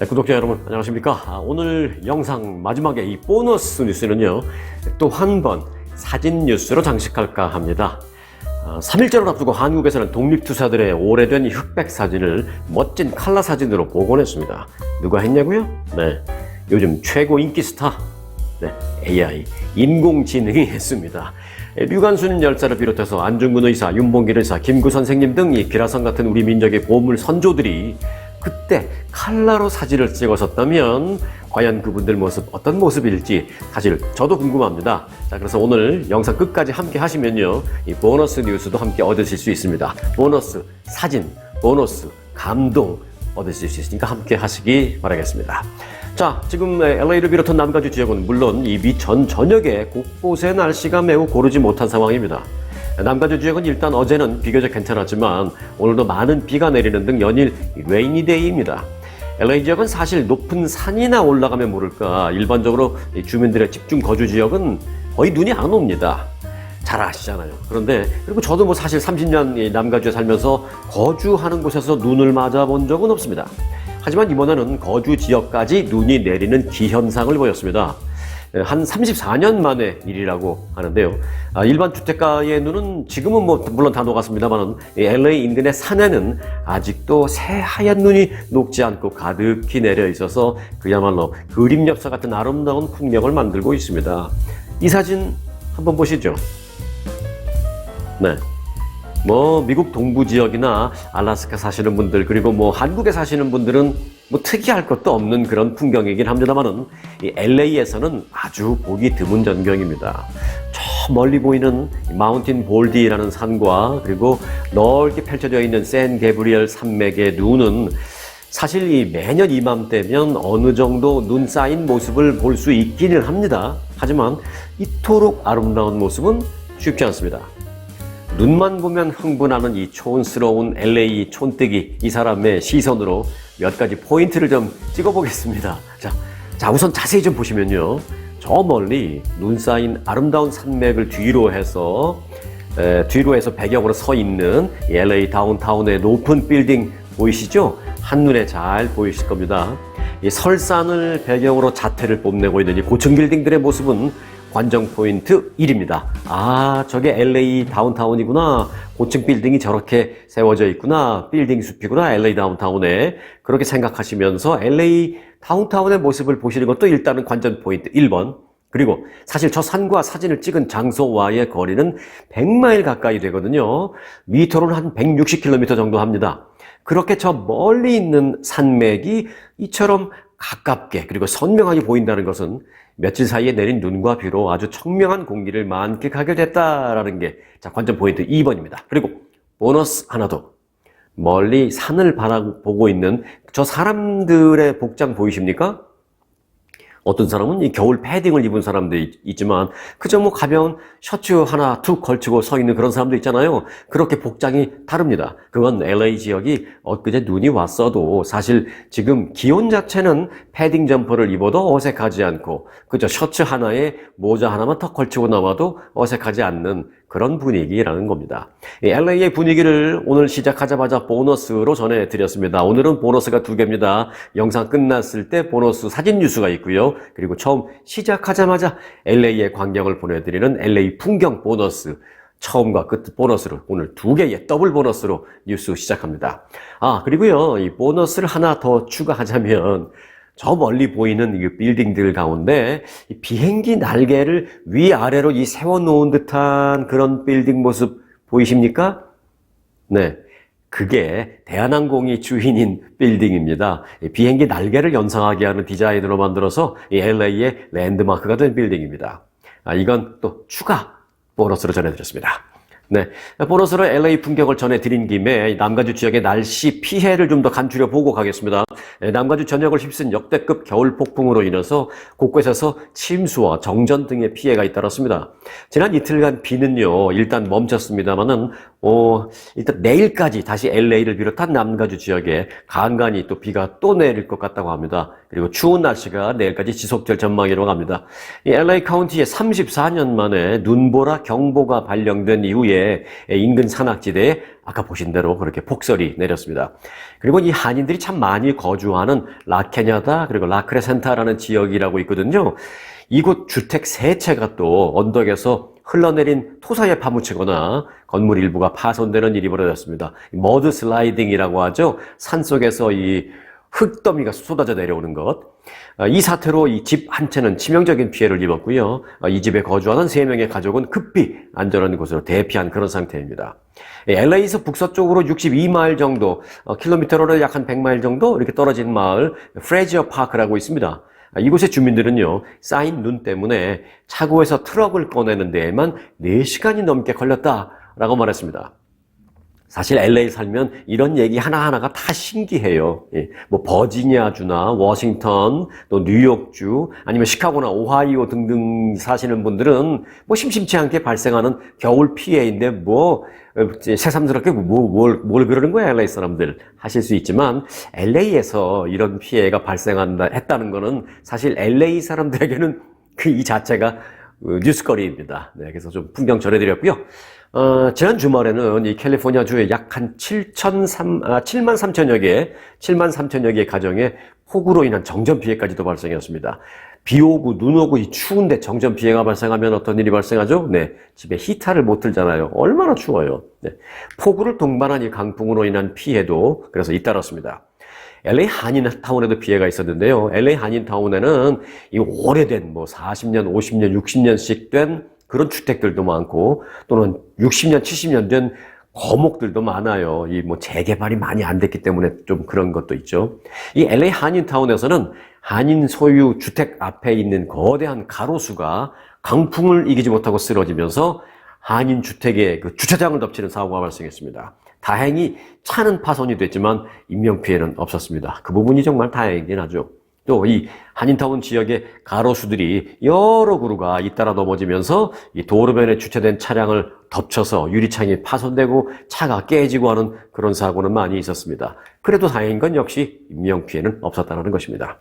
구독자 여러분 안녕하십니까. 오늘 영상 마지막에 이 보너스 뉴스는요 또 한 번 사진 뉴스로 장식할까 합니다. 3일절을 앞두고 한국에서는 독립투사들의 오래된 이 흑백 사진을 멋진 칼라 사진으로 복원했습니다. 누가 했냐고요? 네, 요즘 최고 인기 스타 AI 인공지능이 했습니다. 류관순 열사를 비롯해서 안중근 의사, 윤봉길 의사, 김구 선생님 등 이 기라성 같은 우리 민족의 보물 선조들이 그때 칼라로 사진을 찍었었다면 과연 그분들 모습 어떤 모습일지 사실 저도 궁금합니다. 자, 그래서 오늘 영상 끝까지 함께 하시면요 이 보너스 뉴스도 함께 얻으실 수 있습니다. 보너스 사진, 보너스 감동 얻으실 수 있으니까 함께 하시기 바라겠습니다. 자, 지금 LA를 비롯한 남가주 지역은 물론 이미 저녁에 곳곳의 날씨가 매우 고르지 못한 상황입니다. 남가주 지역은 일단 어제는 비교적 괜찮았지만 오늘도 많은 비가 내리는 등 연일 레이니데이입니다. LA 지역은 사실 높은 산이나 올라가면 모를까 일반적으로 주민들의 집중 거주 지역은 거의 눈이 안 옵니다. 잘 아시잖아요. 그런데 그리고 저도 사실 30년 남가주에 살면서 거주하는 곳에서 눈을 맞아본 적은 없습니다. 하지만 이번에는 거주 지역까지 눈이 내리는 기현상을 보였습니다. 한 34년 만의 일이라고 하는데요. 일반 주택가의 눈은 지금은 물론 다 녹았습니다만 LA 인근의 산에는 아직도 새하얀 눈이 녹지 않고 가득히 내려 있어서 그야말로 그림 엽서 같은 아름다운 풍경을 만들고 있습니다. 이 사진 한번 보시죠. 네. 미국 동부 지역이나 알래스카 사시는 분들 그리고 한국에 사시는 분들은 특이할 것도 없는 그런 풍경이긴 합니다만은 이 LA에서는 아주 보기 드문 전경입니다. 저 멀리 보이는 마운틴 볼디라는 산과 그리고 넓게 펼쳐져 있는 샌 게브리엘 산맥의 눈은 사실 이 매년 이맘때면 어느 정도 눈 쌓인 모습을 볼 수 있기는 합니다. 하지만 이토록 아름다운 모습은 쉽지 않습니다. 눈만 보면 흥분하는 이 촌스러운 LA 촌뜨기 이 사람의 시선으로 몇 가지 포인트를 좀 찍어보겠습니다. 자, 우선 자세히 좀 보시면요. 저 멀리 눈 쌓인 아름다운 산맥을 뒤로 해서 배경으로 서 있는 LA 다운타운의 높은 빌딩 보이시죠? 한눈에 잘 보이실 겁니다. 이 설산을 배경으로 자태를 뽐내고 있는 이 고층 빌딩들의 모습은 관전 포인트 1입니다. 아, 저게 LA 다운타운이구나. 고층 빌딩이 저렇게 세워져 있구나. 빌딩 숲이구나. LA 다운타운에. 그렇게 생각하시면서 LA 다운타운의 모습을 보시는 것도 일단은 관전 포인트 1번. 그리고 사실 저 산과 사진을 찍은 장소와의 거리는 100마일 가까이 되거든요. 미터로는 한 160km 정도 합니다. 그렇게 저 멀리 있는 산맥이 이처럼 가깝게 그리고 선명하게 보인다는 것은 며칠 사이에 내린 눈과 비로 아주 청명한 공기를 만끽하게 됐다라는 게 관전 포인트 2번입니다. 그리고 보너스 하나 더. 멀리 산을 바라보고 있는 저 사람들의 복장 보이십니까? 어떤 사람은 이 겨울 패딩을 입은 사람도 있지만 그저 가벼운 셔츠 하나 툭 걸치고 서 있는 그런 사람도 있잖아요. 그렇게 복장이 다릅니다. 그건 LA 지역이 엊그제 눈이 왔어도 사실 지금 기온 자체는 패딩 점퍼를 입어도 어색하지 않고 그저 셔츠 하나에 모자 하나만 턱 걸치고 나와도 어색하지 않는 그런 분위기라는 겁니다. LA의 분위기를 오늘 시작하자마자 보너스로 전해드렸습니다. 오늘은 보너스가 2개입니다. 영상 끝났을 때 보너스 사진 뉴스가 있고요. 그리고 처음 시작하자마자 LA의 광경을 보내드리는 LA 풍경 보너스 처음과 끝 보너스로 오늘 2개의 더블 보너스로 뉴스 시작합니다. 그리고요 이 보너스를 하나 더 추가하자면 저 멀리 보이는 이 빌딩들 가운데 이 비행기 날개를 위아래로 세워놓은 듯한 그런 빌딩 모습 보이십니까? 네. 그게 대한항공이 주인인 빌딩입니다. 비행기 날개를 연상하게 하는 디자인으로 만들어서 LA의 랜드마크가 된 빌딩입니다. 이건 또 추가 보너스로 전해드렸습니다. 네, 보너스로 LA 풍경을 전해드린 김에 남가주 지역의 날씨 피해를 좀 더 간추려 보고 가겠습니다. 남가주 전역을 휩쓴 역대급 겨울 폭풍으로 인해서 곳곳에서 침수와 정전 등의 피해가 잇따랐습니다. 지난 이틀간 비는요 일단 멈췄습니다만은 일단 내일까지 다시 LA를 비롯한 남가주 지역에 간간히 또 비가 또 내릴 것 같다고 합니다. 그리고 추운 날씨가 내일까지 지속될 전망이라고 합니다. 이 LA 카운티에 34년 만에 눈보라 경보가 발령된 이후에 인근 산악지대에 아까 보신 대로 그렇게 폭설이 내렸습니다. 그리고 이 한인들이 참 많이 거주하는 라케냐다 그리고 라크레센타라는 지역이라고 있거든요. 이곳 주택 세 채가 또 언덕에서 흘러내린 토사에 파묻히거나 건물 일부가 파손되는 일이 벌어졌습니다. 머드 슬라이딩이라고 하죠. 산속에서 이 흙더미가 쏟아져 내려오는 것. 이 사태로 이 집 한 채는 치명적인 피해를 입었고요. 이 집에 거주하는 3명의 가족은 급히 안전한 곳으로 대피한 그런 상태입니다. LA에서 북서쪽으로 62마일 정도, 킬로미터로 약 한 100마일 정도 이렇게 떨어진 마을 프레지어 파크라고 있습니다. 이곳의 주민들은요, 쌓인 눈 때문에 차고에서 트럭을 꺼내는 데에만 4시간이 넘게 걸렸다라고 말했습니다. 사실 LA 살면 이런 얘기 하나하나가 다 신기해요. 뭐 버지니아주나 워싱턴, 또 뉴욕주, 아니면 시카고나 오하이오 등등 사시는 분들은 뭐 심심치 않게 발생하는 겨울 피해인데 뭐 새삼스럽게 뭘 그러는 거야 LA 사람들 하실 수 있지만 LA에서 이런 피해가 했다는 거는 사실 LA 사람들에게는 이 자체가 뉴스거리입니다. 네, 그래서 좀 풍경 전해드렸고요. 지난 주말에는 이 캘리포니아주에 약 한 7만 3천여 개의 가정에 폭우로 인한 정전 피해까지도 발생했습니다. 비 오고 눈 오고 이 추운데 정전 피해가 발생하면 어떤 일이 발생하죠? 네, 집에 히터를 못 틀잖아요. 얼마나 추워요. 네, 폭우를 동반한 이 강풍으로 인한 피해도 그래서 잇따랐습니다. LA 한인타운에도 피해가 있었는데요. LA 한인타운에는 이 오래된 40년, 50년, 60년씩 된 그런 주택들도 많고 또는 60년, 70년 된 거목들도 많아요. 재개발이 많이 안 됐기 때문에 좀 그런 것도 있죠. 이 LA 한인타운에서는 한인 소유 주택 앞에 있는 거대한 가로수가 강풍을 이기지 못하고 쓰러지면서 한인 주택의 그 주차장을 덮치는 사고가 발생했습니다. 다행히 차는 파손이 됐지만 인명피해는 없었습니다. 그 부분이 정말 다행이긴 하죠. 또 이 한인타운 지역의 가로수들이 여러 그루가 잇따라 넘어지면서 이 도로변에 주차된 차량을 덮쳐서 유리창이 파손되고 차가 깨지고 하는 그런 사고는 많이 있었습니다. 그래도 다행인 건 역시 인명피해는 없었다는 것입니다.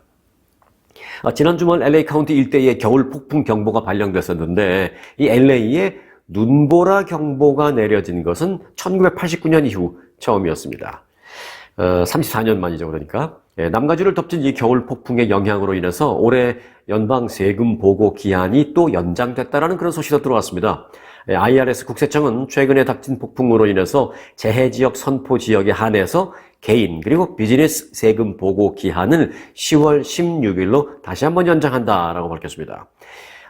지난 주말 LA 카운티 일대에 겨울 폭풍 경보가 발령됐었는데 이 LA에 눈보라 경보가 내려진 것은 1989년 이후 처음이었습니다. 34년 만이죠, 그러니까. 남가주를 덮친 이 겨울 폭풍의 영향으로 인해서 올해 연방 세금 보고 기한이 또 연장됐다라는 그런 소식도 들어왔습니다. IRS 국세청은 최근에 닥친 폭풍으로 인해서 재해 지역 선포 지역에 한해서 개인 그리고 비즈니스 세금 보고 기한을 10월 16일로 다시 한번 연장한다라고 밝혔습니다.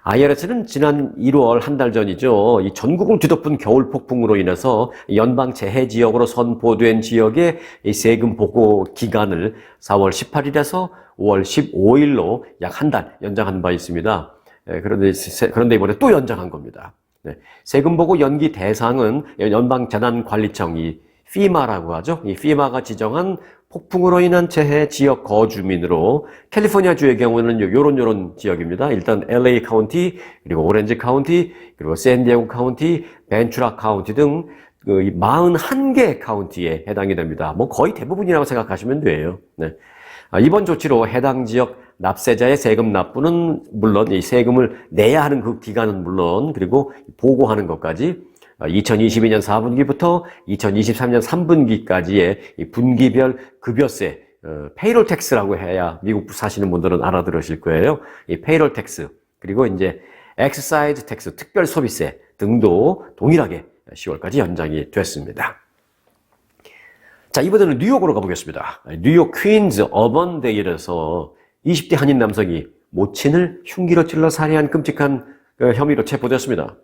IRS는 지난 1월 한 달 전이죠. 이 전국을 뒤덮은 겨울 폭풍으로 인해서 연방 재해 지역으로 선포된 지역의 이 세금 보고 기간을 4월 18일에서 5월 15일로 약 한 달 연장한 바 있습니다. 그런데 이번에 또 연장한 겁니다. 네. 세금 보고 연기 대상은 연방 재난관리청, 이 FEMA라고 하죠. 이 FEMA가 지정한 폭풍으로 인한 재해 지역 거주민으로 캘리포니아주의 경우는 요런 지역입니다. 일단 LA 카운티, 그리고 오렌지 카운티, 그리고 샌디에고 카운티, 벤츄라 카운티 등 41개 카운티에 해당이 됩니다. 거의 대부분이라고 생각하시면 돼요. 네. 이번 조치로 해당 지역 납세자의 세금 납부는 물론 이 세금을 내야 하는 그 기간은 물론 그리고 보고하는 것까지 2022년 4분기부터 2023년 3분기까지의 이 분기별 급여세, 페이롤 텍스라고 해야 미국 사시는 분들은 알아들으실 거예요. 이 페이롤 텍스, 그리고 이제 엑스사이즈 텍스, 특별 소비세 등도 동일하게 10월까지 연장이 됐습니다. 자, 이번에는 뉴욕으로 가보겠습니다. 뉴욕 퀸즈 어번데일에서 20대 한인 남성이 모친을 흉기로 찔러 살해한 끔찍한 혐의로 체포됐습니다.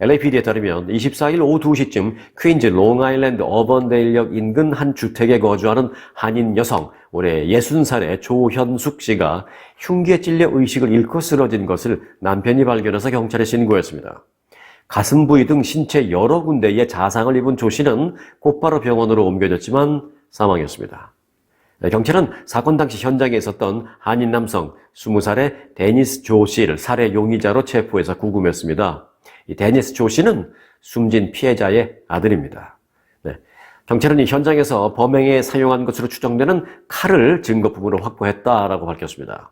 LAPD에 따르면 24일 오후 2시쯤 퀸즈 롱아일랜드 어번데일역 인근 한 주택에 거주하는 한인 여성, 올해 60살의 조현숙 씨가 흉기에 찔려 의식을 잃고 쓰러진 것을 남편이 발견해서 경찰에 신고했습니다. 가슴 부위 등 신체 여러 군데에 자상을 입은 조 씨는 곧바로 병원으로 옮겨졌지만 사망했습니다. 경찰은 사건 당시 현장에 있었던 한인 남성 20살의 데니스 조 씨를 살해 용의자로 체포해서 구금했습니다. 이 데니스 조 씨는 숨진 피해자의 아들입니다. 경찰은 이 현장에서 범행에 사용한 것으로 추정되는 칼을 증거품으로 확보했다라고 밝혔습니다.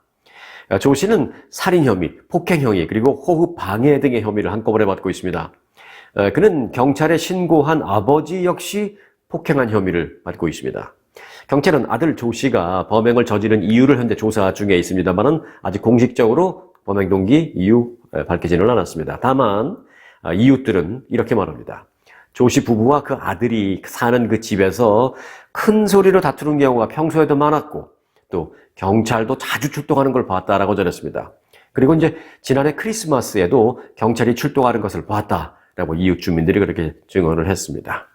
조 씨는 살인 혐의, 폭행 혐의, 그리고 호흡 방해 등의 혐의를 한꺼번에 받고 있습니다. 그는 경찰에 신고한 아버지 역시 폭행한 혐의를 받고 있습니다. 경찰은 아들 조 씨가 범행을 저지른 이유를 현재 조사 중에 있습니다만 아직 공식적으로 범행 동기, 이유 밝히지는 않았습니다. 다만 이웃들은 이렇게 말합니다. 조 씨 부부와 그 아들이 사는 그 집에서 큰 소리로 다투는 경우가 평소에도 많았고 또 경찰도 자주 출동하는 걸 봤다라고 전했습니다. 그리고 이제 지난해 크리스마스에도 경찰이 출동하는 것을 봤다라고 이웃 주민들이 그렇게 증언을 했습니다.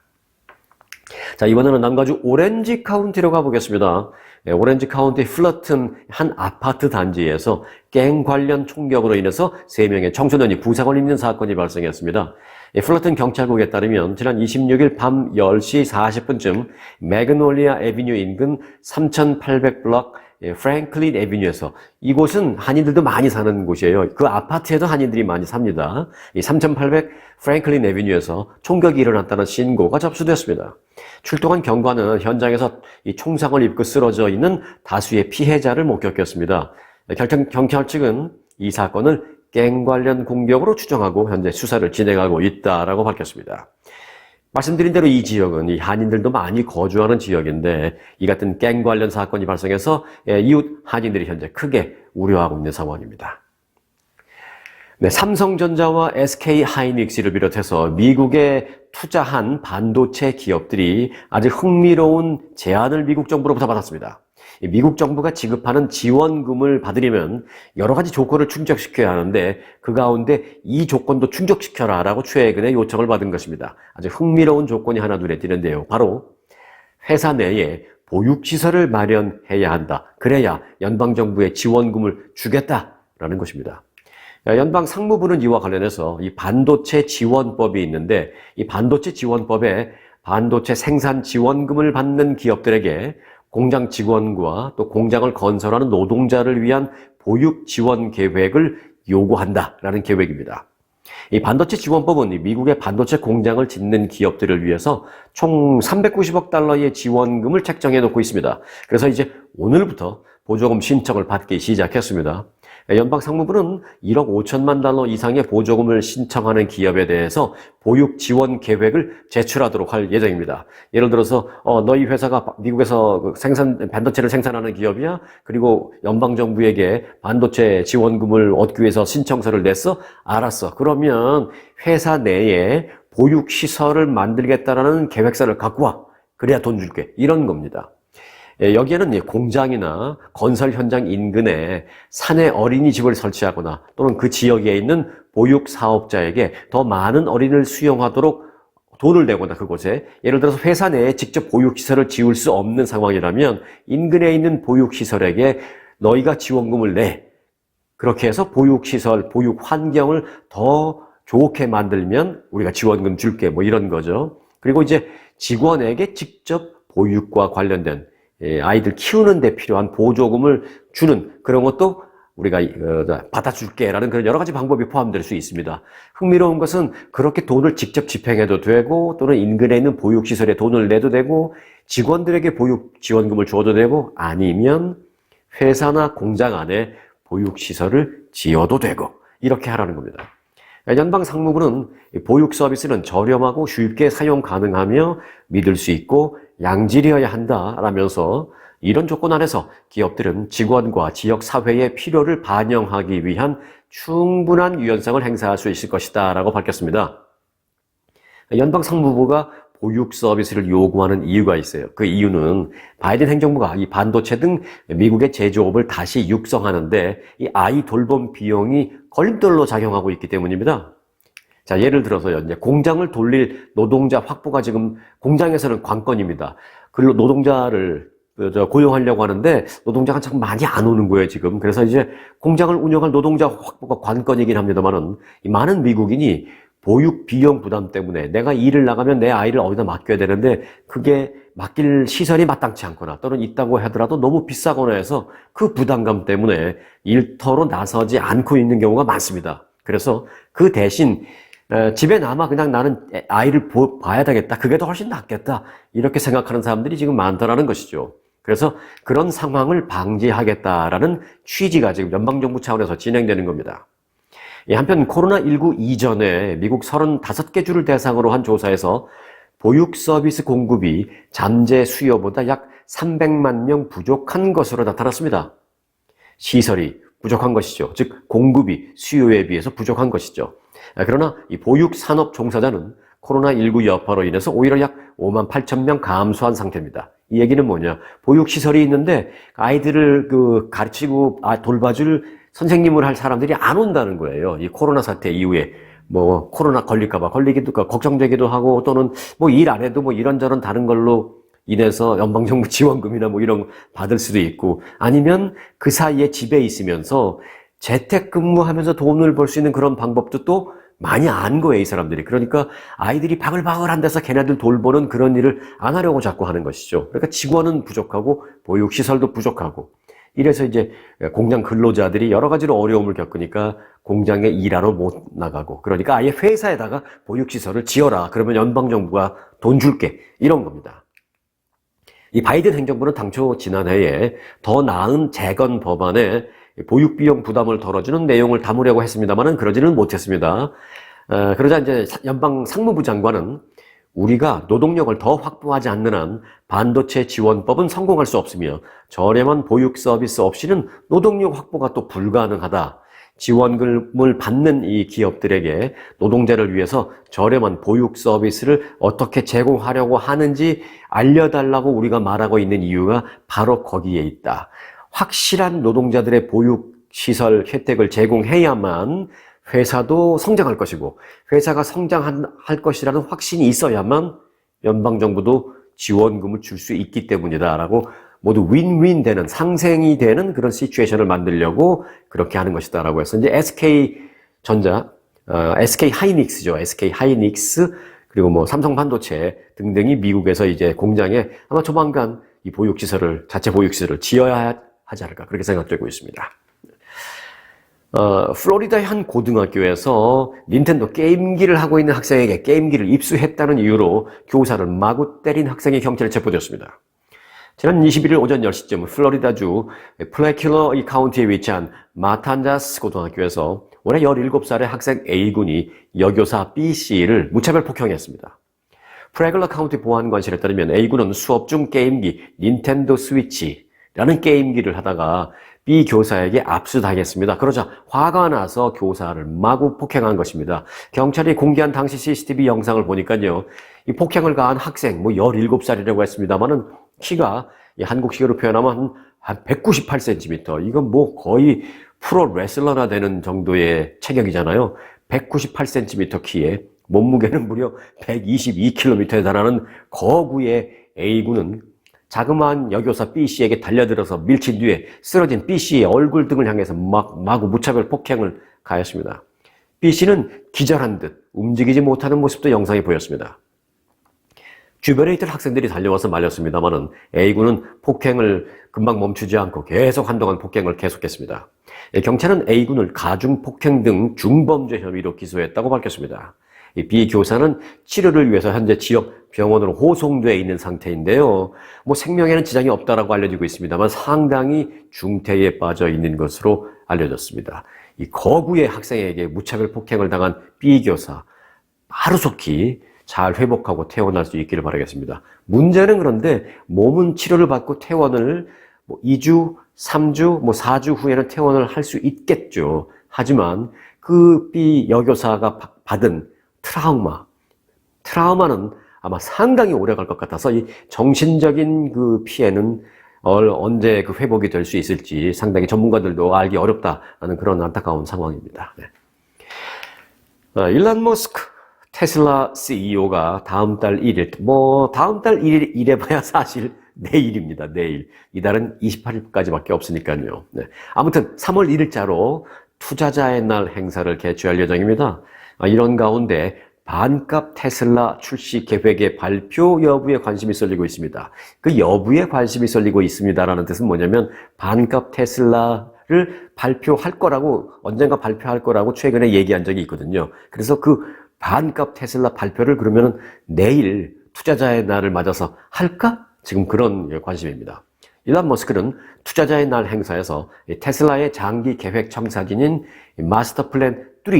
자, 이번에는 남가주 오렌지 카운티로 가보겠습니다. 오렌지 카운티 플러튼 한 아파트 단지에서 갱 관련 총격으로 인해서 3명의 청소년이 부상을 입는 사건이 발생했습니다. 플러튼 경찰국에 따르면 지난 26일 밤 10시 40분쯤 매그놀리아 애비뉴 인근 3800블럭 프랭클린 애비뉴에서, 이곳은 한인들도 많이 사는 곳이에요. 그 아파트에도 한인들이 많이 삽니다. 이 3800 프랭클린 애비뉴에서 총격이 일어났다는 신고가 접수됐습니다. 출동한 경관은 현장에서 이 총상을 입고 쓰러져 있는 다수의 피해자를 목격했습니다. 경찰 측은 이 사건을 갱 관련 공격으로 추정하고 현재 수사를 진행하고 있다라고 밝혔습니다. 말씀드린 대로 이 지역은 이 한인들도 많이 거주하는 지역인데 이 같은 갱 관련 사건이 발생해서 이웃 한인들이 현재 크게 우려하고 있는 상황입니다. 네, 삼성전자와 SK 하이닉스를 비롯해서 미국에 투자한 반도체 기업들이 아주 흥미로운 제안을 미국 정부로부터 받았습니다. 미국 정부가 지급하는 지원금을 받으려면 여러 가지 조건을 충족시켜야 하는데 그 가운데 이 조건도 충족시켜라 라고 최근에 요청을 받은 것입니다. 아주 흥미로운 조건이 하나 눈에 띄는데요. 바로 회사 내에 보육시설을 마련해야 한다. 그래야 연방정부의 지원금을 주겠다라는 것입니다. 연방상무부는 이와 관련해서 이 반도체 지원법이 있는데 이 반도체 지원법에 반도체 생산 지원금을 받는 기업들에게 공장 직원과 또 공장을 건설하는 노동자를 위한 보육 지원 계획을 요구한다라는 계획입니다. 이 반도체 지원법은 미국의 반도체 공장을 짓는 기업들을 위해서 총 390억 달러의 지원금을 책정해 놓고 있습니다. 그래서 이제 오늘부터 보조금 신청을 받기 시작했습니다. 연방상무부는 1억 5천만 달러 이상의 보조금을 신청하는 기업에 대해서 보육 지원 계획을 제출하도록 할 예정입니다. 예를 들어서 너희 회사가 미국에서 반도체를 생산하는 기업이야? 그리고 연방정부에게 반도체 지원금을 얻기 위해서 신청서를 냈어? 알았어. 그러면 회사 내에 보육시설을 만들겠다라는 계획서를 갖고 와. 그래야 돈 줄게. 이런 겁니다. 여기에는 공장이나 건설 현장 인근에 사내 어린이집을 설치하거나 또는 그 지역에 있는 보육 사업자에게 더 많은 어린이를 수용하도록 돈을 내거나 그곳에, 예를 들어서 회사 내에 직접 보육시설을 지을 수 없는 상황이라면 인근에 있는 보육시설에게 너희가 지원금을 내. 그렇게 해서 보육시설, 보육 환경을 더 좋게 만들면 우리가 지원금 줄게. 뭐 이런 거죠. 그리고 이제 직원에게 직접 보육과 관련된 아이들 키우는 데 필요한 보조금을 주는 그런 것도 우리가 받아줄게 라는 그런 여러 가지 방법이 포함될 수 있습니다. 흥미로운 것은 그렇게 돈을 직접 집행해도 되고 또는 인근에 있는 보육시설에 돈을 내도 되고 직원들에게 보육 지원금을 줘도 되고 아니면 회사나 공장 안에 보육시설을 지어도 되고 이렇게 하라는 겁니다. 연방상무부는 보육 서비스는 저렴하고 쉽게 사용 가능하며 믿을 수 있고 양질이어야 한다라면서 이런 조건 안에서 기업들은 직원과 지역 사회의 필요를 반영하기 위한 충분한 유연성을 행사할 수 있을 것이다 라고 밝혔습니다. 연방상무부가 보육 서비스를 요구하는 이유가 있어요. 그 이유는 바이든 행정부가 이 반도체 등 미국의 제조업을 다시 육성하는데 이 아이 돌봄 비용이 걸림돌로 작용하고 있기 때문입니다. 자, 예를 들어서요, 이제 공장을 돌릴 노동자 확보가 지금 공장에서는 관건입니다. 그리고 노동자를 고용하려고 하는데 노동자가 참 많이 안 오는 거예요, 지금. 그래서 이제 공장을 운영할 노동자 확보가 관건이긴 합니다만은 이 많은 미국인이 보육 비용 부담 때문에 내가 일을 나가면 내 아이를 어디다 맡겨야 되는데 그게 맡길 시설이 마땅치 않거나 또는 있다고 하더라도 너무 비싸거나 해서 그 부담감 때문에 일터로 나서지 않고 있는 경우가 많습니다. 그래서 그 대신 집에 남아 그냥 나는 아이를 봐야 되겠다. 그게 더 훨씬 낫겠다. 이렇게 생각하는 사람들이 지금 많다라는 것이죠. 그래서 그런 상황을 방지하겠다라는 취지가 지금 연방정부 차원에서 진행되는 겁니다. 한편 코로나19 이전에 미국 35개 주를 대상으로 한 조사에서 보육 서비스 공급이 잠재 수요보다 약 300만 명 부족한 것으로 나타났습니다. 시설이 부족한 것이죠. 즉 공급이 수요에 비해서 부족한 것이죠. 그러나 이 보육 산업 종사자는 코로나19 여파로 인해서 오히려 약 5만 8천 명 감소한 상태입니다. 이 얘기는 뭐냐? 보육시설이 있는데 아이들을 가르치고 돌봐줄 선생님을 할 사람들이 안 온다는 거예요. 이 코로나 사태 이후에 뭐 코로나 걸릴까봐 걸리기도 걱정되기도 하고 또는 뭐 일 안 해도 뭐 이런저런 다른 걸로 인해서 연방정부 지원금이나 뭐 이런 거 받을 수도 있고 아니면 그 사이에 집에 있으면서 재택근무하면서 돈을 벌 수 있는 그런 방법도 또 많이 안 거예요, 이 사람들이. 그러니까 아이들이 바글바글한 데서 걔네들 돌보는 그런 일을 안 하려고 자꾸 하는 것이죠. 그러니까 직원은 부족하고 보육시설도 부족하고 이래서 이제 공장 근로자들이 여러 가지로 어려움을 겪으니까 공장에 일하러 못 나가고 그러니까 아예 회사에다가 보육시설을 지어라. 그러면 연방정부가 돈 줄게. 이런 겁니다. 이 바이든 행정부는 당초 지난해에 더 나은 재건 법안에 보육비용 부담을 덜어주는 내용을 담으려고 했습니다만은 그러지는 못했습니다. 그러자 이제 연방 상무부 장관은 우리가 노동력을 더 확보하지 않는 한 반도체 지원법은 성공할 수 없으며 저렴한 보육 서비스 없이는 노동력 확보가 또 불가능하다. 지원금을 받는 이 기업들에게 노동자를 위해서 저렴한 보육 서비스를 어떻게 제공하려고 하는지 알려달라고 우리가 말하고 있는 이유가 바로 거기에 있다. 확실한 노동자들의 보육시설 혜택을 제공해야만 회사도 성장할 것이고 회사가 성장할 것이라는 확신이 있어야만 연방정부도 지원금을 줄 수 있기 때문이다라고 모두 윈윈 되는 상생이 되는 그런 시츄에이션을 만들려고 그렇게 하는 것이다라고 해서 이제 SK전자, SK하이닉스죠. SK하이닉스 그리고 뭐 삼성반도체 등등이 미국에서 이제 공장에 아마 조만간 이 보육시설을 자체 보육시설을 지어야 하지 않을까 그렇게 생각되고 있습니다. 플로리다의 한 고등학교에서 닌텐도 게임기를 하고 있는 학생에게 게임기를 입수했다는 이유로 교사를 마구 때린 학생이 경찰에 체포되었습니다. 지난 21일 오전 10시쯤 플로리다주 플래큘러 카운티에 위치한 마탄자스 고등학교에서 올해 17살의 학생 A군이 여교사 B씨를 무차별 폭행했습니다. 플래큘러 카운티 보안관실에 따르면 A군은 수업 중 게임기 닌텐도 스위치라는 게임기를 하다가 B 교사에게 압수당했습니다. 그러자 화가 나서 교사를 마구 폭행한 것입니다. 경찰이 공개한 당시 CCTV 영상을 보니까요. 이 폭행을 가한 학생, 17살이라고 했습니다만은 키가 한국식으로 표현하면 한 198cm. 이건 뭐 거의 프로 레슬러나 되는 정도의 체격이잖아요. 198cm 키에 몸무게는 무려 122kg에 달하는 거구의 A군은 자그마한 여교사 B씨에게 달려들어서 밀친 뒤에 쓰러진 B씨의 얼굴 등을 향해서 마구 무차별 폭행을 가했습니다. B씨는 기절한 듯 움직이지 못하는 모습도 영상에 보였습니다. 주변에 있던 학생들이 달려와서 말렸습니다만은 A군은 폭행을 금방 멈추지 않고 계속 한동안 폭행을 계속했습니다. 경찰은 A군을 가중폭행 등 중범죄 혐의로 기소했다고 밝혔습니다. 이 B 교사는 치료를 위해서 현재 지역 병원으로 호송되어 있는 상태인데요. 생명에는 지장이 없다라고 알려지고 있습니다만 상당히 중태에 빠져 있는 것으로 알려졌습니다. 이 거구의 학생에게 무차별 폭행을 당한 B 교사 하루속히 잘 회복하고 퇴원할 수 있기를 바라겠습니다. 문제는 그런데 몸은 치료를 받고 퇴원을 2주, 3주, 4주 후에는 퇴원을 할 수 있겠죠. 하지만 그 B 여교사가 받은 트라우마는 아마 상당히 오래 갈 것 같아서 이 정신적인 그 피해는 언제 그 회복이 될 수 있을지 상당히 전문가들도 알기 어렵다라는 그런 안타까운 상황입니다. 네. 일론 머스크 테슬라 CEO가 다음 달 1일, 다음 달 1일 이래봐야 사실 내일입니다. 내일. 이달은 28일까지밖에 없으니까요. 네. 아무튼 3월 1일자로 투자자의 날 행사를 개최할 예정입니다. 이런 가운데 반값 테슬라 출시 계획의 발표 여부에 관심이 쏠리고 있습니다. 그 여부에 관심이 쏠리고 있습니다라는 뜻은 뭐냐면 반값 테슬라를 발표할 거라고 언젠가 발표할 거라고 최근에 얘기한 적이 있거든요. 그래서 그 반값 테슬라 발표를 그러면 내일 투자자의 날을 맞아서 할까? 지금 그런 관심입니다. 일론 머스크는 투자자의 날 행사에서 테슬라의 장기 계획 청사진인 마스터 플랜 3,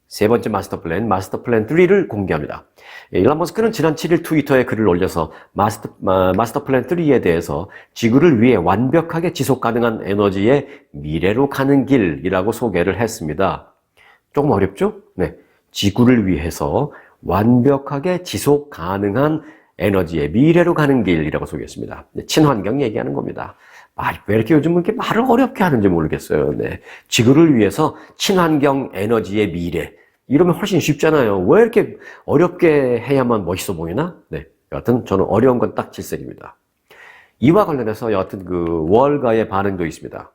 세 번째 마스터 플랜 3를 공개합니다. 일론 머스크는 지난 7일 트위터에 글을 올려서 마스터 플랜 3에 대해서 지구를 위해 완벽하게 지속 가능한 에너지의 미래로 가는 길이라고 소개를 했습니다. 조금 어렵죠? 네. 지구를 위해서 완벽하게 지속 가능한 에너지의 미래로 가는 길이라고 소개했습니다. 친환경 얘기하는 겁니다. 왜 이렇게 요즘 이렇게 말을 어렵게 하는지 모르겠어요. 네. 지구를 위해서 친환경 에너지의 미래. 이러면 훨씬 쉽잖아요. 왜 이렇게 어렵게 해야만 멋있어 보이나? 네. 여하튼 저는 어려운 건 딱 질색입니다. 이와 관련해서 여하튼 그 월가의 반응도 있습니다.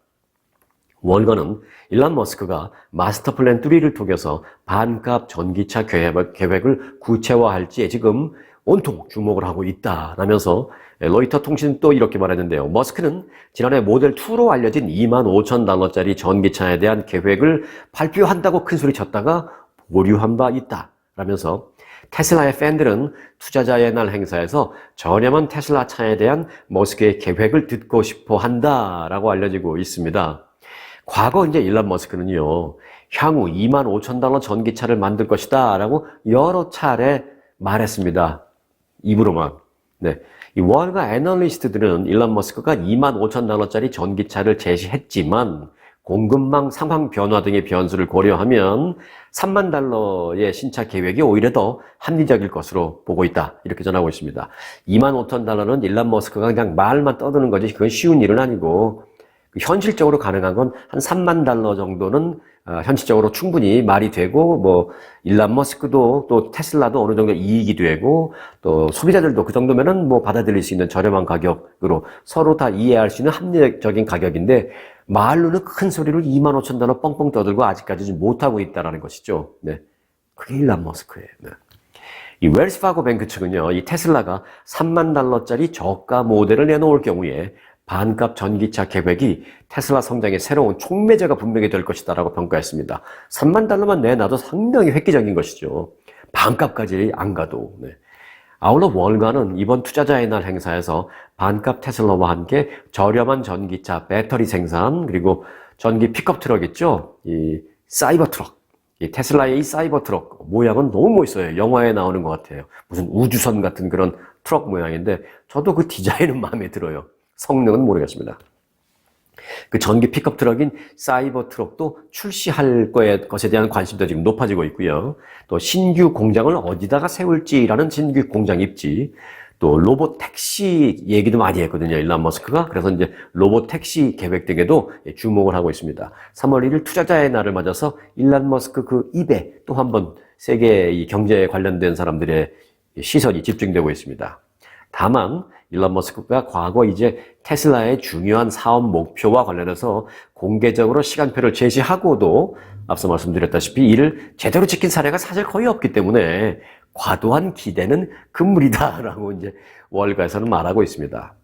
월가는 일론 머스크가 마스터 플랜 3를 통해서 반값 전기차 계획을 구체화할지에 지금 온통 주목을 하고 있다라면서 로이터 통신은 또 이렇게 말했는데요. 머스크는 지난해 모델 2로 알려진 $25,000짜리 전기차에 대한 계획을 발표한다고 큰소리 쳤다가 보류한 바 있다라면서 테슬라의 팬들은 투자자의 날 행사에서 저렴한 테슬라 차에 대한 머스크의 계획을 듣고 싶어 한다라고 알려지고 있습니다. 과거 이제 일론 머스크는요, 향후 $25,000 전기차를 만들 것이다 라고 여러 차례 말했습니다. 입으로만. 네. 이 월가 애널리스트들은 일론 머스크가 $25,000짜리 전기차를 제시했지만 공급망 상황 변화 등의 변수를 고려하면 $30,000의 신차 계획이 오히려 더 합리적일 것으로 보고 있다. 이렇게 전하고 있습니다. $25,000는 일론 머스크가 그냥 말만 떠드는 거지 그건 쉬운 일은 아니고 현실적으로 가능한 건 한 $30,000 정도는 현실적으로 충분히 말이 되고 뭐 일론 머스크도 또 테슬라도 어느 정도 이익이 되고 또 소비자들도 그 정도면은 뭐 받아들일 수 있는 저렴한 가격으로 서로 다 이해할 수 있는 합리적인 가격인데 말로는 큰 소리로 $25,000 뻥뻥 떠들고 아직까지 못하고 있다라는 것이죠. 네. 그게 일론 머스크예요. 네. 이 웰스파고 뱅크 측은요, 이 테슬라가 $30,000짜리 저가 모델을 내놓을 경우에 반값 전기차 계획이 테슬라 성장의 새로운 촉매제가 분명히 될 것이다라고 평가했습니다. $30,000만 내놔도 상당히 획기적인 것이죠. 반값까지 안 가도. 네. 아울러 월가는 이번 투자자의 날 행사에서 반값 테슬라와 함께 저렴한 전기차 배터리 생산 그리고 전기 픽업 트럭 있죠? 이 사이버 트럭. 이 테슬라의 이 사이버 트럭 모양은 너무 멋있어요. 영화에 나오는 것 같아요. 무슨 우주선 같은 그런 트럭 모양인데 저도 그 디자인은 마음에 들어요. 성능은 모르겠습니다. 그 전기 픽업 트럭인 사이버 트럭도 출시할 것에 대한 관심도 지금 높아지고 있고요. 또 신규 공장을 어디다가 세울지라는 신규 공장 입지, 또 로봇 택시 얘기도 많이 했거든요. 일론 머스크가. 그래서 이제 로봇 택시 계획 등에도 주목을 하고 있습니다. 3월 1일 투자자의 날을 맞아서 일론 머스크 그 입에 또 한 번 세계 이 경제에 관련된 사람들의 시선이 집중되고 있습니다. 다만 일론 머스크가 과거 이제 테슬라의 중요한 사업 목표와 관련해서 공개적으로 시간표를 제시하고도 앞서 말씀드렸다시피 이를 제대로 지킨 사례가 사실 거의 없기 때문에 과도한 기대는 금물이다라고 이제 월가에서는 말하고 있습니다.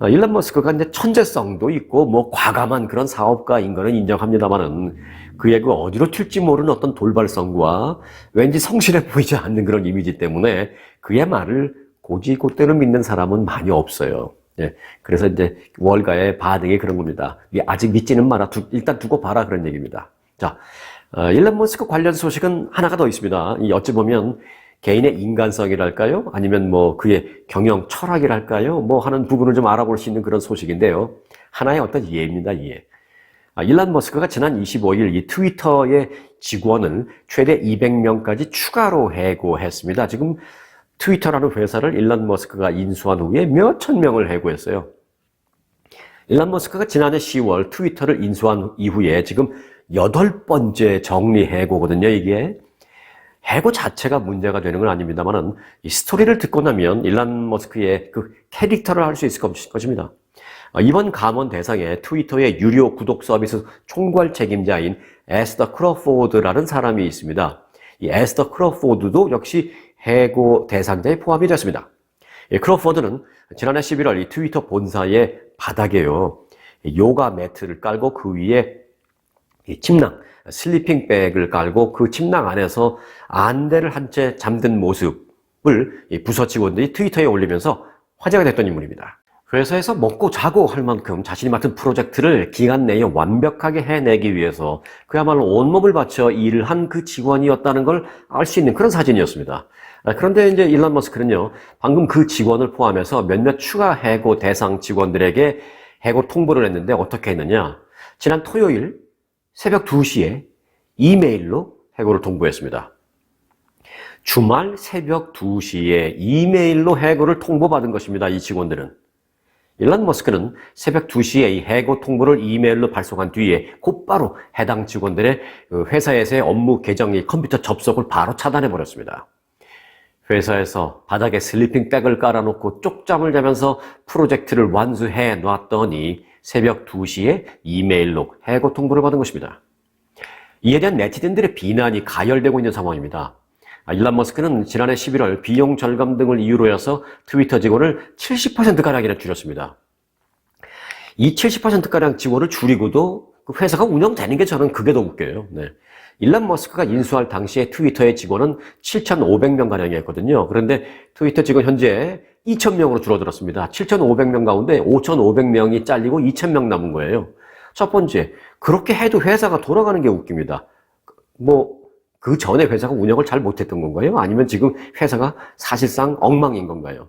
일론 머스크가 이제 천재성도 있고 뭐 과감한 그런 사업가인 거는 인정합니다만은 그의 그 어디로 튈지 모르는 어떤 돌발성과 왠지 성실해 보이지 않는 그런 이미지 때문에 그의 말을 고지고대로 믿는 사람은 많이 없어요. 예. 그래서 이제 월가의 반응이 그런 겁니다. 아직 믿지는 마라. 일단 두고 봐라. 그런 얘기입니다. 자, 일론 머스크 관련 소식은 하나가 더 있습니다. 어찌 보면 개인의 인간성이랄까요? 아니면 뭐 그의 경영 철학이랄까요? 뭐 하는 부분을 좀 알아볼 수 있는 그런 소식인데요. 하나의 어떤 예입니다. 이해. 일론 머스크가 지난 25일 이 트위터의 직원을 최대 200명까지 추가로 해고했습니다. 지금 트위터라는 회사를 일론 머스크가 인수한 후에 몇천 명을 해고했어요. 일론 머스크가 지난해 10월 트위터를 인수한 이후에 지금 8번째 정리 해고거든요, 이게. 해고 자체가 문제가 되는 건 아닙니다만은 이 스토리를 듣고 나면 일론 머스크의 그 캐릭터를 알 수 있을 것입니다. 이번 감원 대상에 트위터의 유료 구독 서비스 총괄 책임자인 에스더 크로포드라는 사람이 있습니다. 이 에스더 크로포드도 역시 해고 대상자에 포함이 됐습니다. 크로포드는 지난해 11월 이 트위터 본사의 바닥에요, 요가 매트를 깔고 그 위에 이 침낭, 슬리핑 백을 깔고 그 침낭 안에서 안대를 한 채 잠든 모습을 이 부서 직원들이 트위터에 올리면서 화제가 됐던 인물입니다. 회사에서 먹고 자고 할 만큼 자신이 맡은 프로젝트를 기간 내에 완벽하게 해내기 위해서 그야말로 온몸을 바쳐 일을 한 그 직원이었다는 걸 알 수 있는 그런 사진이었습니다. 그런데 이제 일론 머스크는요, 방금 그 직원을 포함해서 몇몇 추가 해고 대상 직원들에게 해고 통보를 했는데 어떻게 했느냐? 지난 토요일 새벽 2시에 이메일로 해고를 통보했습니다. 주말 새벽 2시에 이메일로 해고를 통보받은 것입니다. 이 직원들은. 일론 머스크는 새벽 2시에 이 해고 통보를 이메일로 발송한 뒤에 곧바로 해당 직원들의 회사에서의 업무 계정이 컴퓨터 접속을 바로 차단해버렸습니다. 회사에서 바닥에 슬리핑 백을 깔아놓고 쪽잠을 자면서 프로젝트를 완수해 놨더니 새벽 2시에 이메일로 해고 통보를 받은 것입니다. 이에 대한 네티즌들의 비난이 가열되고 있는 상황입니다. 일론 머스크는 지난해 11월 비용 절감 등을 이유로 해서 트위터 직원을 70%가량이나 줄였습니다. 이 70%가량 직원을 줄이고도 그 회사가 운영되는 게 저는 그게 더 웃겨요. 네. 일론 머스크가 인수할 당시에 트위터의 직원은 7,500명가량이었거든요. 그런데 트위터 직원 현재 2,000명으로 줄어들었습니다. 7,500명 가운데 5,500명이 잘리고 2,000명 남은 거예요. 첫 번째, 그렇게 해도 회사가 돌아가는 게 웃깁니다. 그 전에 회사가 운영을 잘 못했던 건가요? 아니면 지금 회사가 사실상 엉망인 건가요?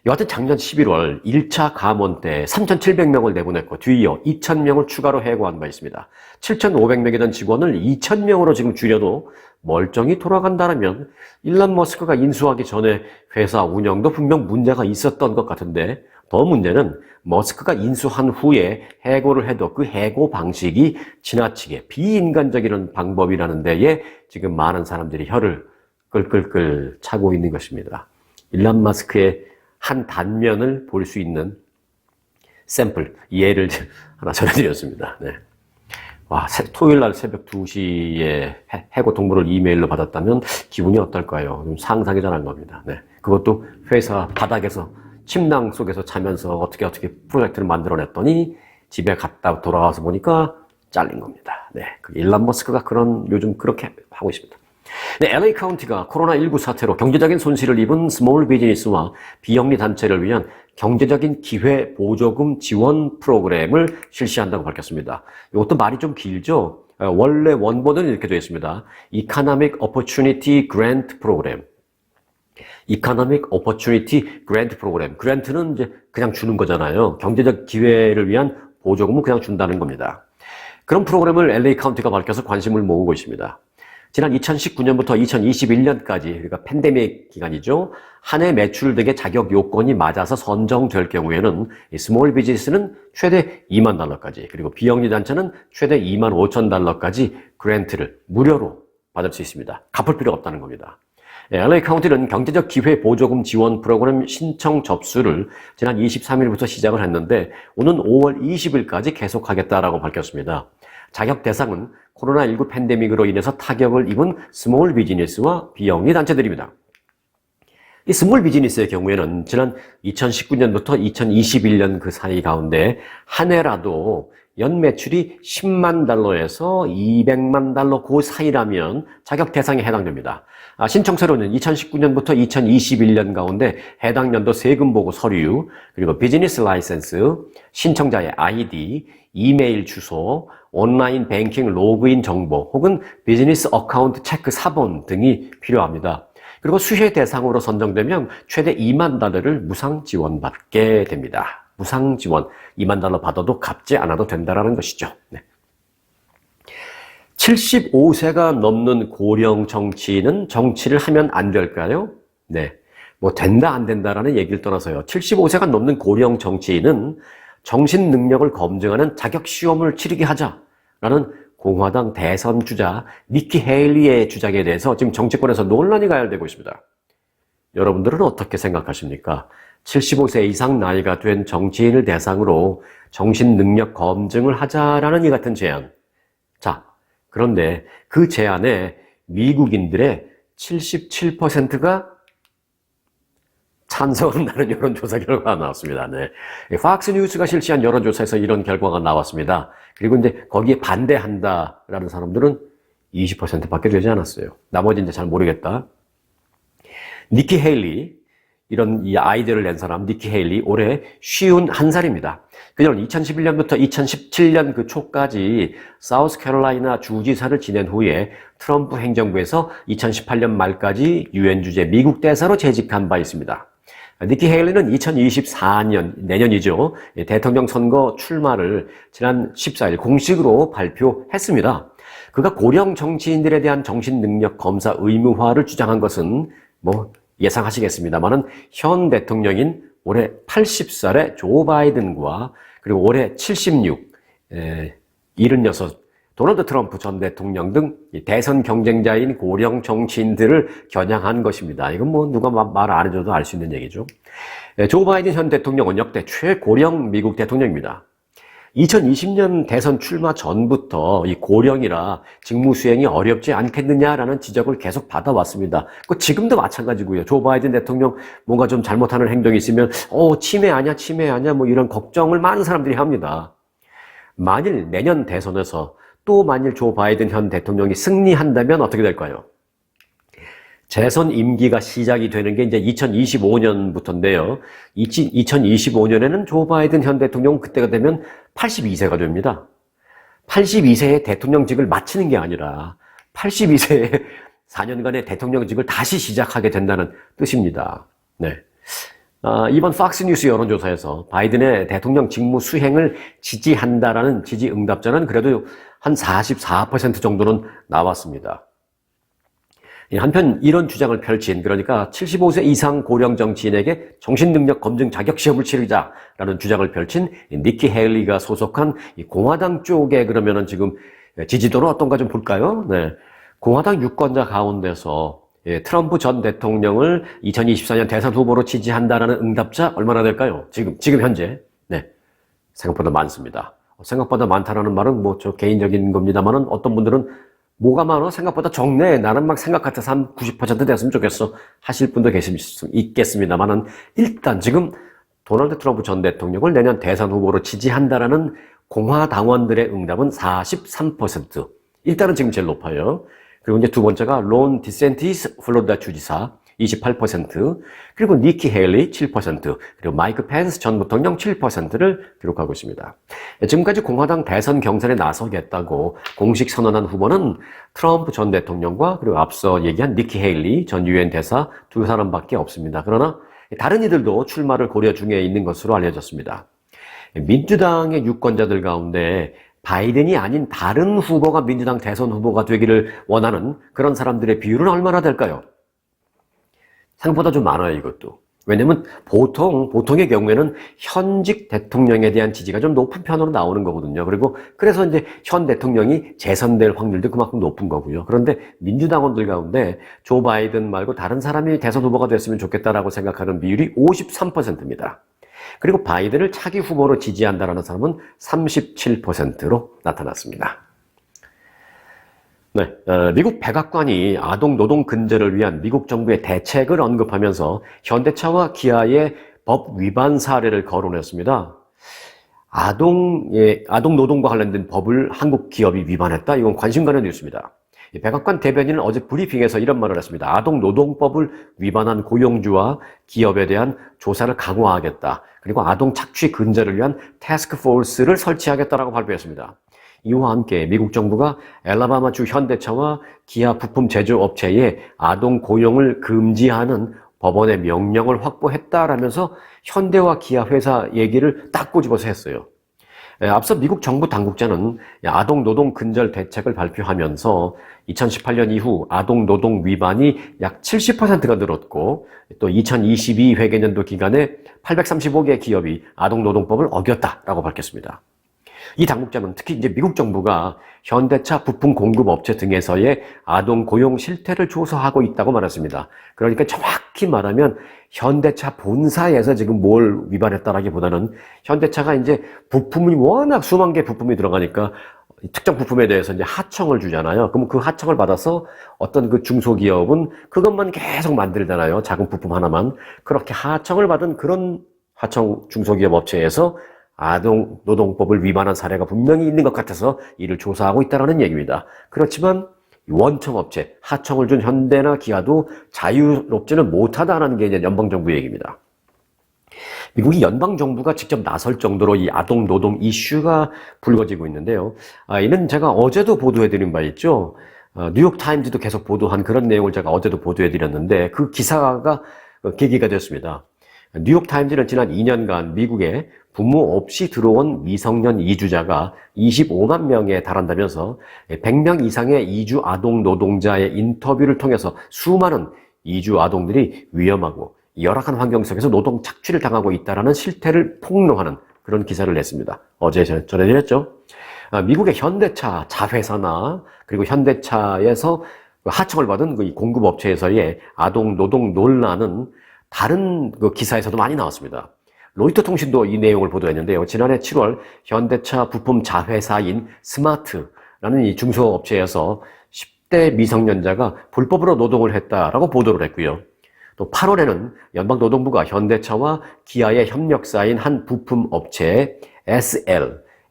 여하튼 작년 11월 1차 감원 때 3,700명을 내보냈고 뒤이어 2,000명을 추가로 해고한 바 있습니다. 7,500명이던 직원을 2,000명으로 지금 줄여도 멀쩡히 돌아간다면 일론 머스크가 인수하기 전에 회사 운영도 분명 문제가 있었던 것 같은데 더 문제는 머스크가 인수한 후에 해고를 해도 그 해고 방식이 지나치게 비인간적인 방법이라는 데에 지금 많은 사람들이 혀를 끌끌끌 차고 있는 것입니다. 일론 머스크의 한 단면을 볼 수 있는 샘플, 예를 하나 전해드렸습니다. 네. 와, 토요일 날 새벽 2시에 해고 통보를 이메일로 받았다면 기분이 어떨까요? 좀 상상이 잘 안 갑니다. 네. 그것도 회사 바닥에서 침낭 속에서 자면서 어떻게 프로젝트를 만들어냈더니 집에 갔다 돌아와서 보니까 잘린 겁니다. 네. 일론 머스크가 요즘 그렇게 하고 있습니다. 네, LA 카운티가 코로나19 사태로 경제적인 손실을 입은 스몰 비즈니스와 비영리 단체를 위한 경제적인 기회 보조금 지원 프로그램을 실시한다고 밝혔습니다. 이것도 말이 좀 길죠? 원래 원본은 이렇게 되어 있습니다. Economic Opportunity Grant Program. Economic Opportunity Grant Program. 그랜트는 이제 그냥 주는 거잖아요. 경제적 기회를 위한 보조금은 그냥 준다는 겁니다. 그런 프로그램을 LA 카운티가 밝혀서 관심을 모으고 있습니다. 지난 2019년부터 2021년까지, 그러니까 팬데믹 기간이죠. 한 해 매출 등의 자격 요건이 맞아서 선정될 경우에는 스몰 비즈니스는 최대 $20,000까지, 그리고 비영리 단체는 최대 $25,000까지 그랜트를 무료로 받을 수 있습니다. 갚을 필요가 없다는 겁니다. LA 카운티는 경제적 기회 보조금 지원 프로그램 신청 접수를 지난 23일부터 시작을 했는데 오는 5월 20일까지 계속하겠다라고 밝혔습니다. 자격 대상은 코로나19 팬데믹으로 인해서 타격을 입은 스몰 비즈니스와 비영리 단체들입니다. 이 스몰 비즈니스의 경우에는 지난 2019년부터 2021년 그 사이 가운데 한 해라도 연 매출이 $100,000에서 $200,000 그 사이라면 자격 대상에 해당됩니다. 신청 서류는 2019년부터 2021년 가운데 해당 연도 세금 보고 서류, 그리고 비즈니스 라이센스, 신청자의 아이디, 이메일 주소, 온라인 뱅킹 로그인 정보 혹은 비즈니스 어카운트 체크 사본 등이 필요합니다. 그리고 수혜 대상으로 선정되면 최대 $20,000를 무상 지원받게 됩니다. 무상 지원 $20,000 받아도 갚지 않아도 된다는 것이죠. 네. 75세가 넘는 고령 정치인은 정치를 하면 안 될까요? 네. 된다 안 된다라는 얘기를 떠나서요. 75세가 넘는 고령 정치인은 정신 능력을 검증하는 자격 시험을 치르게 하자라는 공화당 대선 주자 니키 헤일리의 주장에 대해서 지금 정치권에서 논란이 가열되고 있습니다. 여러분들은 어떻게 생각하십니까? 75세 이상 나이가 된 정치인을 대상으로 정신 능력 검증을 하자라는 이 같은 제안. 자, 그런데 그 제안에 미국인들의 77%가 찬성한다는 여론조사 결과가 나왔습니다. 네. 팍스뉴스가 실시한 여론조사에서 이런 결과가 나왔습니다. 그리고 이제 거기에 반대한다라는 사람들은 20%밖에 되지 않았어요. 나머지 이제 잘 모르겠다. 니키 헤일리, 이런 이 아이디어를 낸 사람, 니키 헤일리, 올해 51살입니다. 그녀는 2011년부터 2017년 그 초까지 사우스캐롤라이나 주지사를 지낸 후에 트럼프 행정부에서 2018년 말까지 유엔 주재 미국 대사로 재직한 바 있습니다. 니키 헤일리는 2024년, 내년이죠, 대통령 선거 출마를 지난 14일 공식으로 발표했습니다. 그가 고령 정치인들에 대한 정신능력 검사 의무화를 주장한 것은 뭐 예상하시겠습니다만은 현 대통령인 올해 80살의 조 바이든과 그리고 올해 76, 76, 도널드 트럼프 전 대통령 등 대선 경쟁자인 고령 정치인들을 겨냥한 것입니다. 이건 뭐 누가 말 안 해줘도 알 수 있는 얘기죠. 조 바이든 현 대통령은 역대 최고령 미국 대통령입니다. 2020년 대선 출마 전부터 이 고령이라 직무 수행이 어렵지 않겠느냐라는 지적을 계속 받아왔습니다. 지금도 마찬가지고요. 조 바이든 대통령 뭔가 좀 잘못하는 행동이 있으면 치매 아니야 뭐 이런 걱정을 많은 사람들이 합니다. 만일 내년 대선에서 또 만일 조 바이든 현 대통령이 승리한다면 어떻게 될까요? 재선 임기가 시작이 되는 게 이제 2025년부터인데요. 2025년에는 조 바이든 현 대통령 그때가 되면 82세가 됩니다. 82세에 대통령직을 마치는 게 아니라 82세에 4년간의 대통령직을 다시 시작하게 된다는 뜻입니다. 네. 이번 팍스뉴스 여론조사에서 바이든의 대통령 직무 수행을 지지한다라는 지지 응답자는 그래도 한 44% 정도는 나왔습니다. 한편 이런 주장을 펼친, 그러니까 75세 이상 고령 정치인에게 정신능력 검증 자격시험을 치르자라는 주장을 펼친 니키 헤일리가 소속한 공화당 쪽에 그러면은 지금 지지도는 어떤가 좀 볼까요? 네. 공화당 유권자 가운데서 트럼프 전 대통령을 2024년 대선 후보로 지지한다라는 응답자 얼마나 될까요? 지금 현재. 네. 생각보다 많습니다. 생각보다 많다라는 말은 뭐 저 개인적인 겁니다만은 어떤 분들은 뭐가 많아? 생각보다 적네. 나는 막 생각 같아서 한 90% 됐으면 좋겠어. 하실 분도 있겠습니다만은 일단 지금 도널드 트럼프 전 대통령을 내년 대선 후보로 지지한다라는 공화당원들의 응답은 43%. 일단은 지금 제일 높아요. 그리고 이제 두 번째가 론 디센티스 플로리다 주지사 28%, 그리고 니키 헤일리 7%, 그리고 마이크 펜스 전 부통령 7%를 기록하고 있습니다. 지금까지 공화당 대선 경선에 나서겠다고 공식 선언한 후보는 트럼프 전 대통령과 그리고 앞서 얘기한 니키 헤일리 전 유엔 대사 두 사람밖에 없습니다. 그러나 다른 이들도 출마를 고려 중에 있는 것으로 알려졌습니다. 민주당의 유권자들 가운데 바이든이 아닌 다른 후보가 민주당 대선 후보가 되기를 원하는 그런 사람들의 비율은 얼마나 될까요? 생각보다 좀 많아요, 이것도. 왜냐면 보통의 경우에는 현직 대통령에 대한 지지가 좀 높은 편으로 나오는 거거든요. 그리고 그래서 이제 현 대통령이 재선될 확률도 그만큼 높은 거고요. 그런데 민주당원들 가운데 조 바이든 말고 다른 사람이 대선 후보가 됐으면 좋겠다라고 생각하는 비율이 53%입니다. 그리고 바이든을 차기 후보로 지지한다라는 사람은 37%로 나타났습니다. 네, 미국 백악관이 아동 노동 근절을 위한 미국 정부의 대책을 언급하면서 현대차와 기아의 법 위반 사례를 거론했습니다. 아동 노동과 관련된 법을 한국 기업이 위반했다? 이건 관심 가는 뉴스입니다. 백악관 대변인은 어제 브리핑에서 이런 말을 했습니다. 아동 노동법을 위반한 고용주와 기업에 대한 조사를 강화하겠다. 그리고 아동 착취 근절을 위한 태스크포스를 설치하겠다라고 발표했습니다. 이와 함께 미국 정부가 엘라바마주 현대차와 기아 부품 제조업체에 아동 고용을 금지하는 법원의 명령을 확보했다라면서 현대와 기아 회사 얘기를 딱 꼬집어서 했어요. 앞서 미국 정부 당국자는 아동 노동 근절 대책을 발표하면서 2018년 이후 아동 노동 위반이 약 70%가 늘었고 또 2022 회계년도 기간에 835개 기업이 아동 노동법을 어겼다라고 밝혔습니다. 이 당국자는 특히 이제 미국 정부가 현대차 부품 공급 업체 등에서의 아동 고용 실태를 조사하고 있다고 말했습니다. 그러니까 정확히 말하면 현대차 본사에서 지금 뭘 위반했다라기보다는 현대차가 이제 부품이 워낙 수만 개 부품이 들어가니까 특정 부품에 대해서 이제 하청을 주잖아요. 그럼 그 하청을 받아서 어떤 그 중소기업은 그것만 계속 만들잖아요. 작은 부품 하나만. 그렇게 하청을 받은 그런 하청 중소기업 업체에서 아동 노동법을 위반한 사례가 분명히 있는 것 같아서 이를 조사하고 있다는 얘기입니다. 그렇지만 원청 업체, 하청을 준 현대나 기아도 자유롭지는 못하다는 게 이제 연방정부 얘기입니다. 미국이 연방정부가 직접 나설 정도로 이 아동 노동 이슈가 불거지고 있는데요. 이는 제가 어제도 보도해드린 바 있죠. 뉴욕타임즈도 계속 보도한 그런 내용을 제가 어제도 보도해드렸는데 그 기사가 계기가 됐습니다. 뉴욕타임즈는 지난 2년간 미국에 부모 없이 들어온 미성년 이주자가 25만 명에 달한다면서 100명 이상의 이주 아동 노동자의 인터뷰를 통해서 수많은 이주 아동들이 위험하고 열악한 환경 속에서 노동 착취를 당하고 있다는 실태를 폭로하는 그런 기사를 냈습니다. 어제 전해드렸죠. 미국의 현대차 자회사나 그리고 현대차에서 하청을 받은 그 공급업체에서의 아동 노동 논란은 다른 그 기사에서도 많이 나왔습니다. 로이터 통신도 이 내용을 보도했는데요. 지난해 7월 현대차 부품 자회사인 스마트라는 이 중소업체에서 10대 미성년자가 불법으로 노동을 했다라고 보도를 했고요. 또 8월에는 연방노동부가 현대차와 기아의 협력사인 한 부품업체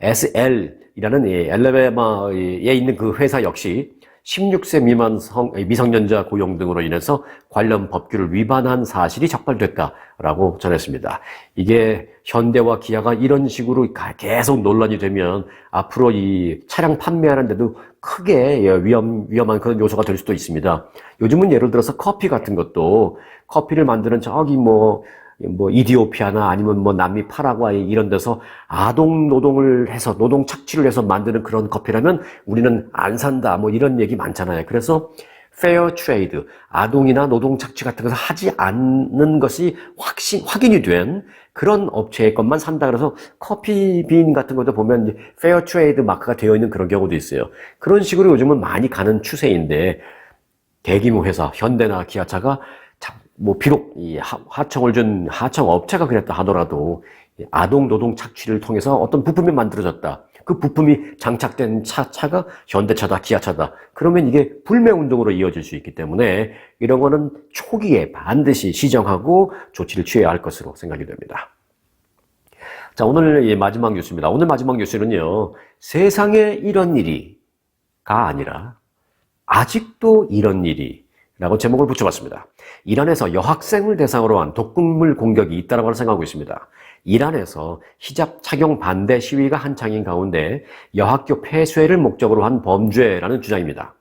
SL이라는 엘레베마에 있는 그 회사 역시 16세 미만 미성년자 고용 등으로 인해서 관련 법규를 위반한 사실이 적발됐다라고 전했습니다. 이게 현대와 기아가 이런 식으로 계속 논란이 되면 앞으로 이 차량 판매하는데도 크게 위험한 그런 요소가 될 수도 있습니다. 요즘은 예를 들어서 커피 같은 것도 커피를 만드는 저기 뭐 이디오피아나 아니면 뭐 남미 파라과이 이런 데서 아동 노동을 해서 노동 착취를 해서 만드는 그런 커피라면 우리는 안 산다 뭐 이런 얘기 많잖아요. 그래서 페어 트레이드, 아동이나 노동 착취 같은 것을 하지 않는 것이 확인이 된 그런 업체의 것만 산다 그래서 커피빈 같은 것도 보면 페어 트레이드 마크가 되어 있는 그런 경우도 있어요. 그런 식으로 요즘은 많이 가는 추세인데 대규모 회사 현대나 기아차가 비록 이 하청을 준 하청 업체가 그랬다 하더라도 아동 노동 착취를 통해서 어떤 부품이 만들어졌다. 그 부품이 장착된 차가 현대차다, 기아차다. 그러면 이게 불매운동으로 이어질 수 있기 때문에 이런 거는 초기에 반드시 시정하고 조치를 취해야 할 것으로 생각이 됩니다. 자, 오늘 마지막 뉴스입니다. 오늘 마지막 뉴스는요, 세상에 이런 일이가 아니라 아직도 이런 일이 라고 제목을 붙여봤습니다. 이란에서 여학생을 대상으로 한 독극물 공격이 있다고 생각하고 있습니다. 이란에서 히잡 착용 반대 시위가 한창인 가운데 여학교 폐쇄를 목적으로 한 범죄라는 주장입니다.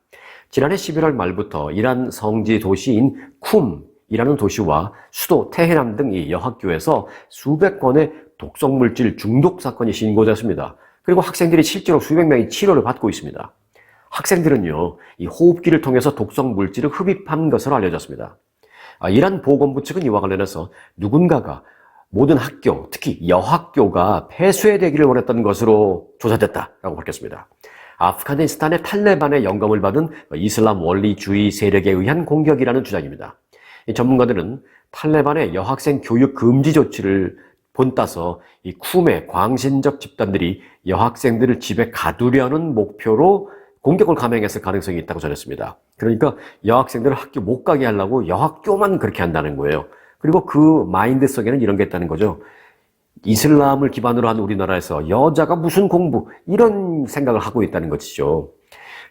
지난해 11월 말부터 이란 성지 도시인 쿰이라는 도시와 수도 테헤란 등 이 여학교에서 수백 건의 독성물질 중독 사건이 신고됐습니다. 그리고 학생들이 실제로 수백 명이 치료를 받고 있습니다. 학생들은요, 이 호흡기를 통해서 독성 물질을 흡입한 것으로 알려졌습니다. 이란 보건부 측은 이와 관련해서 누군가가 모든 학교, 특히 여학교가 폐쇄되기를 원했던 것으로 조사됐다라고 밝혔습니다. 아프가니스탄의 탈레반의 영감을 받은 이슬람 원리주의 세력에 의한 공격이라는 주장입니다. 이 전문가들은 탈레반의 여학생 교육 금지 조치를 본따서 이 쿰의 광신적 집단들이 여학생들을 집에 가두려는 목표로 공격을 감행했을 가능성이 있다고 전했습니다. 그러니까 여학생들을 학교 못 가게 하려고 여학교만 그렇게 한다는 거예요. 그리고 그 마인드 속에는 이런 게 있다는 거죠. 이슬람을 기반으로 한 우리나라에서 여자가 무슨 공부 이런 생각을 하고 있다는 것이죠.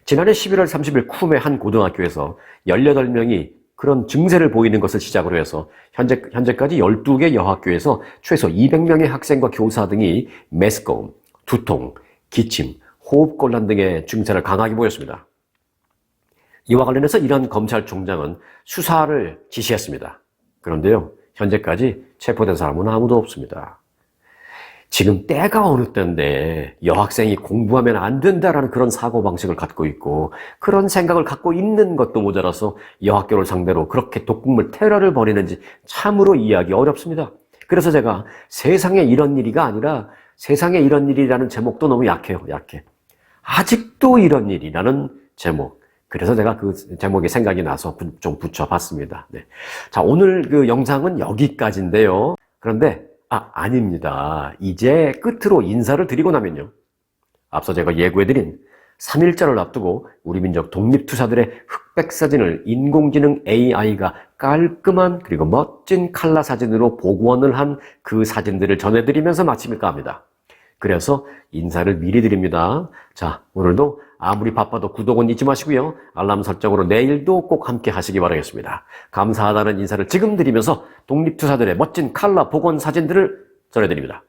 지난해 11월 30일 쿰의 한 고등학교에서 18명이 그런 증세를 보이는 것을 시작으로 해서 현재까지 12개 여학교에서 최소 200명의 학생과 교사 등이 메스꺼움, 두통, 기침, 호흡곤란 등의 증세를 강하게 보였습니다. 이와 관련해서 이란 검찰총장은 수사를 지시했습니다. 그런데요, 현재까지 체포된 사람은 아무도 없습니다. 지금 때가 어느 때인데 여학생이 공부하면 안 된다라는 그런 사고방식을 갖고 있고 그런 생각을 갖고 있는 것도 모자라서 여학교를 상대로 그렇게 독극물 테러를 벌이는지 참으로 이해하기 어렵습니다. 그래서 제가 세상에 이런 일이가 아니라 세상에 이런 일이라는 제목도 너무 약해요. 약해. 아직도 이런 일이라는 제목. 그래서 제가 그 제목이 생각이 나서 좀 붙여봤습니다. 네. 자, 오늘 그 영상은 여기까지인데요. 그런데 아닙니다. 이제 끝으로 인사를 드리고 나면요. 앞서 제가 예고해드린 3.1절을 앞두고 우리 민족 독립투사들의 흑백 사진을 인공지능 AI가 깔끔한 그리고 멋진 칼라 사진으로 복원을 한 그 사진들을 전해드리면서 마침일까 합니다. 그래서 인사를 미리 드립니다. 자, 오늘도 아무리 바빠도 구독은 잊지 마시고요. 알람 설정으로 내일도 꼭 함께 하시기 바라겠습니다. 감사하다는 인사를 지금 드리면서 독립투사들의 멋진 칼라 복원 사진들을 전해드립니다.